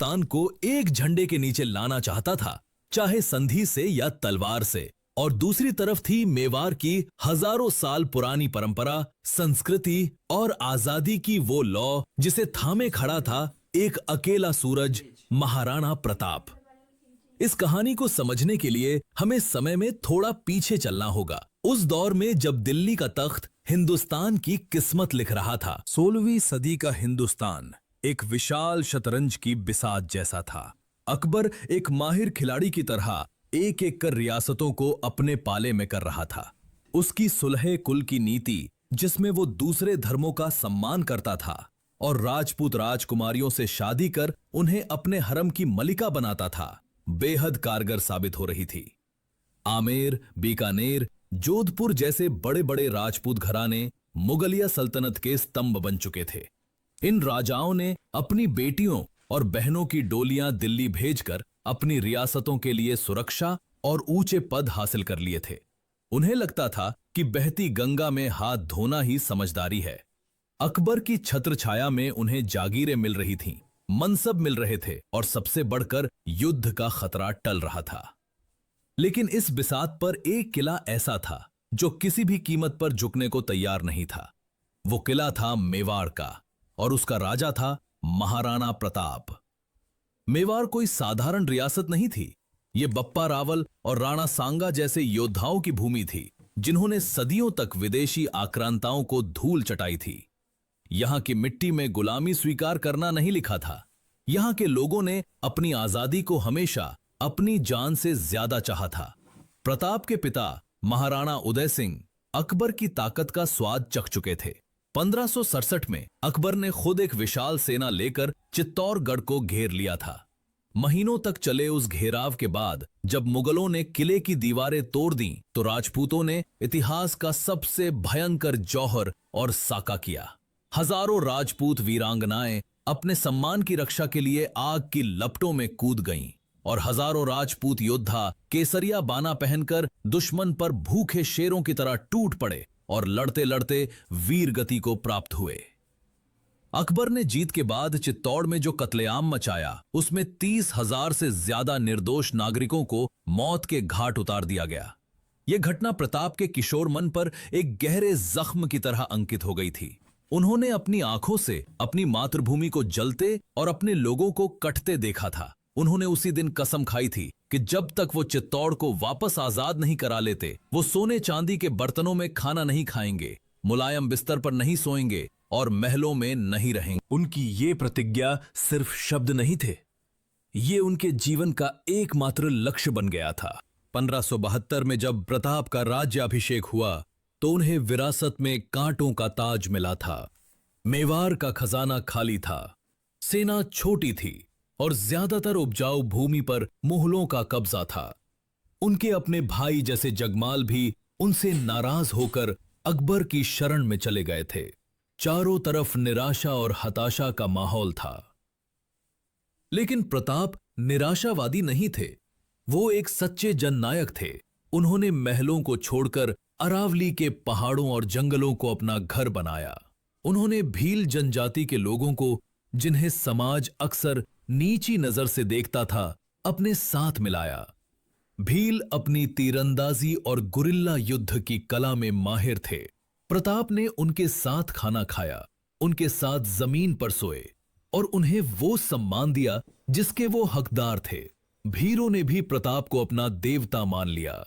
हिंदुस्तान को एक झंडे के नीचे लाना चाहता था, चाहे संधि से या तलवार से। और दूसरी तरफ थी मेवाड़ की हजारों साल पुरानी परंपरा, संस्कृति और आजादी की वो लौ जिसे थामे खड़ा था एक अकेला सूरज, महाराणा प्रताप। इस कहानी को समझने के लिए हमें समय में थोड़ा पीछे चलना होगा, उस दौर में जब दिल्ली का तख्त हिंदुस्तान की किस्मत लिख रहा था। 16वीं सदी का हिंदुस्तान एक विशाल शतरंज की बिसात जैसा था। अकबर एक माहिर खिलाड़ी की तरह एक एक कर रियासतों को अपने पाले में कर रहा था। उसकी सुलह कुल की नीति, जिसमें वो दूसरे धर्मों का सम्मान करता था और राजपूत राजकुमारियों से शादी कर उन्हें अपने हरम की मलिका बनाता था, बेहद कारगर साबित हो रही थी। आमेर, बीकानेर, जोधपुर जैसे बड़े बड़े राजपूत घराने मुगलिया सल्तनत के स्तंभ बन चुके थे। इन राजाओं ने अपनी बेटियों और बहनों की डोलियां दिल्ली भेजकर अपनी रियासतों के लिए सुरक्षा और ऊंचे पद हासिल कर लिए थे। उन्हें लगता था कि बहती गंगा में हाथ धोना ही समझदारी है। अकबर की छत्र छाया में उन्हें जागीरें मिल रही थीं, मनसब मिल रहे थे और सबसे बढ़कर युद्ध का खतरा टल रहा था। लेकिन इस बिसात पर एक किला ऐसा था जो किसी भी कीमत पर झुकने को तैयार नहीं था। वो किला था मेवाड़ का और उसका राजा था महाराणा प्रताप। मेवाड़ कोई साधारण रियासत नहीं थी। ये बप्पा रावल और राणा सांगा जैसे योद्धाओं की भूमि थी, जिन्होंने सदियों तक विदेशी आक्रांताओं को धूल चटाई थी। यहां की मिट्टी में गुलामी स्वीकार करना नहीं लिखा था। यहां के लोगों ने अपनी आजादी को हमेशा अपनी जान से ज्यादा चाहा था। प्रताप के पिता महाराणा उदय सिंह अकबर की ताकत का स्वाद चख चुके थे। 1567 में अकबर ने खुद एक विशाल सेना लेकर चित्तौड़गढ़ को घेर लिया था। महीनों तक चले उस घेराव के बाद जब मुगलों ने किले की दीवारें तोड़ दी, तो राजपूतों ने इतिहास का सबसे भयंकर जौहर और साका किया। हजारों राजपूत वीरांगनाएं अपने सम्मान की रक्षा के लिए आग की लपटों में कूद गईं और हजारों राजपूत योद्धा केसरिया बाना पहनकर दुश्मन पर भूखे शेरों की तरह टूट पड़े और लड़ते लड़ते वीर गति को प्राप्त हुए। अकबर ने जीत के बाद चित्तौड़ में जो कत्लेआम मचाया, उसमें 30,000 से ज्यादा निर्दोष नागरिकों को मौत के घाट उतार दिया गया। यह घटना प्रताप के किशोर मन पर एक गहरे जख्म की तरह अंकित हो गई थी। उन्होंने अपनी आंखों से अपनी मातृभूमि को जलते और अपने लोगों को कटते देखा था। उन्होंने उसी दिन कसम खाई थी कि जब तक वो चित्तौड़ को वापस आजाद नहीं करा लेते, वो सोने चांदी के बर्तनों में खाना नहीं खाएंगे, मुलायम बिस्तर पर नहीं सोएंगे और महलों में नहीं रहेंगे। उनकी ये प्रतिज्ञा सिर्फ शब्द नहीं थे, ये उनके जीवन का एकमात्र लक्ष्य बन गया था। 1572 में जब प्रताप का राज्याभिषेक हुआ, तो उन्हें विरासत में कांटों का ताज मिला था। मेवाड़ का खजाना खाली था, सेना छोटी थी और ज्यादातर उपजाऊ भूमि पर मुगलों का कब्जा था। उनके अपने भाई जैसे जगमाल भी उनसे नाराज होकर अकबर की शरण में चले गए थे। चारों तरफ निराशा और हताशा का माहौल था। लेकिन प्रताप निराशावादी नहीं थे, वो एक सच्चे जननायक थे। उन्होंने महलों को छोड़कर अरावली के पहाड़ों और जंगलों को अपना घर बनाया। उन्होंने भील जनजाति के लोगों को, जिन्हें समाज अक्सर नीची नजर से देखता था, अपने साथ मिलाया। भील अपनी तीरंदाजी और गुरिल्ला युद्ध की कला में माहिर थे। प्रताप ने उनके साथ खाना खाया, उनके साथ जमीन पर सोए और उन्हें वो सम्मान दिया जिसके वो हकदार थे। भीलों ने भी प्रताप को अपना देवता मान लिया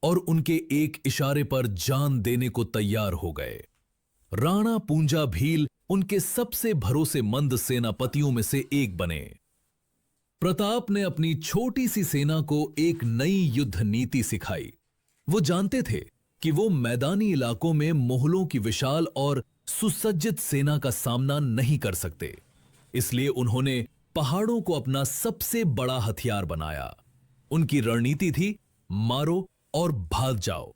और उनके एक इशारे पर जान देने को तैयार हो गए। राणा पूंजा भील उनके सबसे भरोसेमंद सेनापतियों में से एक बने। प्रताप ने अपनी छोटी सी सेना को एक नई युद्ध नीति सिखाई। वो जानते थे कि वो मैदानी इलाकों में मुगलों की विशाल और सुसज्जित सेना का सामना नहीं कर सकते, इसलिए उन्होंने पहाड़ों को अपना सबसे बड़ा हथियार बनाया। उनकी रणनीति थी मारो और भाग जाओ।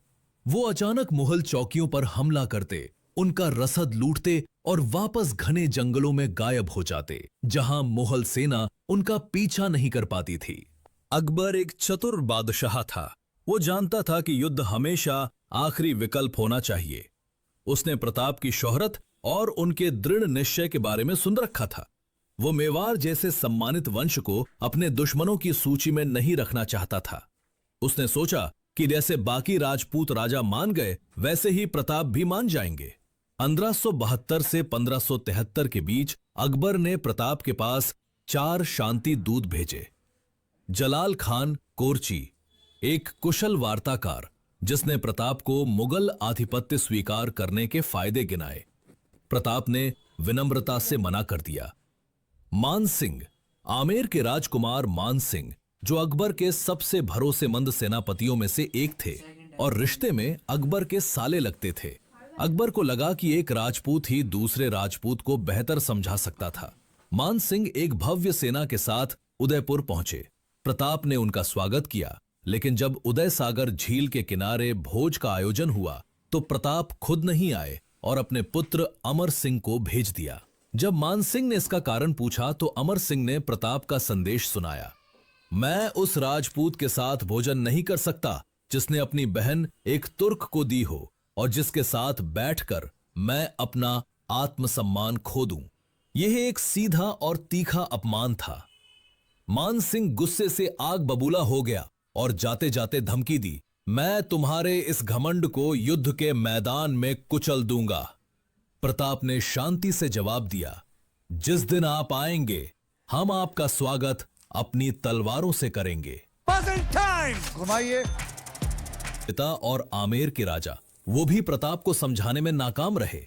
वो अचानक मुगल चौकियों पर हमला करते, उनका रसद लूटते और वापस घने जंगलों में गायब हो जाते, जहां मुगल सेना उनका पीछा नहीं कर पाती थी। अकबर एक चतुर बादशाह था। वो जानता था कि युद्ध हमेशा आखिरी विकल्प होना चाहिए। उसने प्रताप की शोहरत और उनके दृढ़ निश्चय के बारे में सुन रखा था। वो मेवाड़ जैसे सम्मानित वंश को अपने दुश्मनों की सूची में नहीं रखना चाहता था। उसने सोचा कि जैसे बाकी राजपूत राजा मान गए वैसे ही प्रताप भी मान जाएंगे। 1572 से 1573 के बीच अकबर ने प्रताप के पास 4 शांति दूत भेजे। जलाल खान कोरची, एक कुशल वार्ताकार जिसने प्रताप को मुगल आधिपत्य स्वीकार करने के फायदे गिनाए। प्रताप ने विनम्रता से मना कर दिया। मान सिंह, आमेर के राजकुमार मान सिंह, जो अकबर के सबसे भरोसेमंद सेनापतियों में से एक थे और रिश्ते में अकबर के साले लगते थे। अकबर को लगा कि एक राजपूत ही दूसरे राजपूत को बेहतर समझा सकता था। मान सिंह एक भव्य सेना के साथ उदयपुर पहुंचे। प्रताप ने उनका स्वागत किया, लेकिन जब उदय सागर झील के किनारे भोज का आयोजन हुआ तो प्रताप खुद नहीं आए और अपने पुत्र अमर सिंह को भेज दिया। जब मान सिंह ने इसका कारण पूछा तो अमर सिंह ने प्रताप का संदेश सुनाया। मैं उस राजपूत के साथ भोजन नहीं कर सकता जिसने अपनी बहन एक तुर्क को दी हो और जिसके साथ बैठकर मैं अपना आत्मसम्मान खो दूं। यह एक सीधा और तीखा अपमान था। मान सिंह गुस्से से आग बबूला हो गया और जाते जाते धमकी दी, मैं तुम्हारे इस घमंड को युद्ध के मैदान में कुचल दूंगा। प्रताप ने शांति से जवाब दिया, जिस दिन आप आएंगे हम आपका स्वागत अपनी तलवारों से करेंगे। घुमाइए। पिता और आमेर के राजा वो भी प्रताप को समझाने में नाकाम रहे।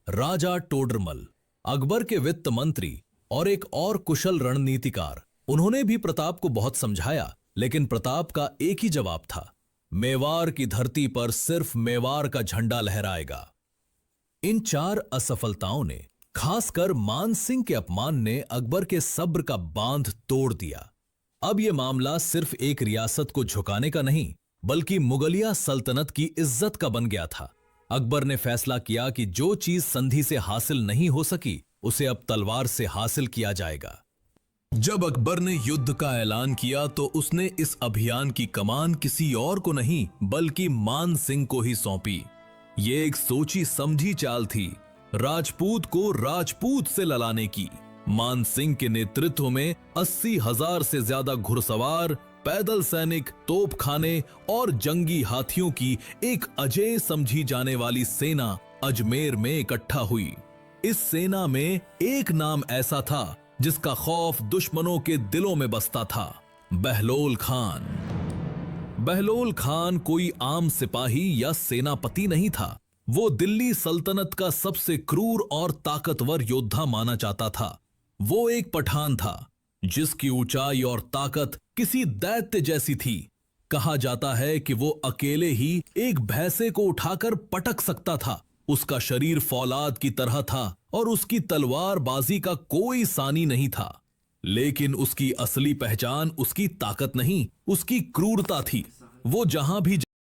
राजा टोडरमल, अकबर के वित्त मंत्री और एक और कुशल रणनीतिकार, उन्होंने भी प्रताप को बहुत समझाया, लेकिन प्रताप का एक ही जवाब था, मेवाड़ की धरती पर सिर्फ मेवाड़ का झंडा लहराएगा। इन 4 असफलताओं ने, खासकर मान सिंह के अपमान ने अकबर के सब्र का बांध तोड़ दिया। अब यह मामला सिर्फ एक रियासत को झुकाने का नहीं, बल्कि मुगलिया सल्तनत की इज्जत का बन गया था। अकबर ने फैसला किया कि जो चीज संधि से हासिल नहीं हो सकी उसे अब तलवार से हासिल किया जाएगा। जब अकबर ने युद्ध का ऐलान किया तो उसने इस अभियान की कमान किसी और को नहीं बल्कि मान सिंह को ही सौंपी। ये एक सोची समझी चाल थी, राजपूत को राजपूत से लड़ाने की। मान सिंह के नेतृत्व में 80,000 से ज्यादा घुड़सवार, पैदल सैनिक, तोपखाने और जंगी हाथियों की एक अजेय समझी जाने वाली सेना अजमेर में इकट्ठा हुई। इस सेना में एक नाम ऐसा था जिसका खौफ दुश्मनों के दिलों में बसता था, बहलोल खान। बहलोल खान कोई आम सिपाही या सेनापति नहीं था। वो दिल्ली सल्तनत का सबसे क्रूर और ताकतवर योद्धा माना जाता था। वो एक पठान था जिसकी ऊंचाई और ताकत किसी दैत्य जैसी थी। कहा जाता है कि वो अकेले ही एक भैंसे को उठाकर पटक सकता था। उसका शरीर फौलाद की तरह था और उसकी तलवारबाजी का कोई सानी नहीं था। लेकिन उसकी असली पहचान उसकी ताकत नहीं, उसकी क्रूरता थी। वो जहां भी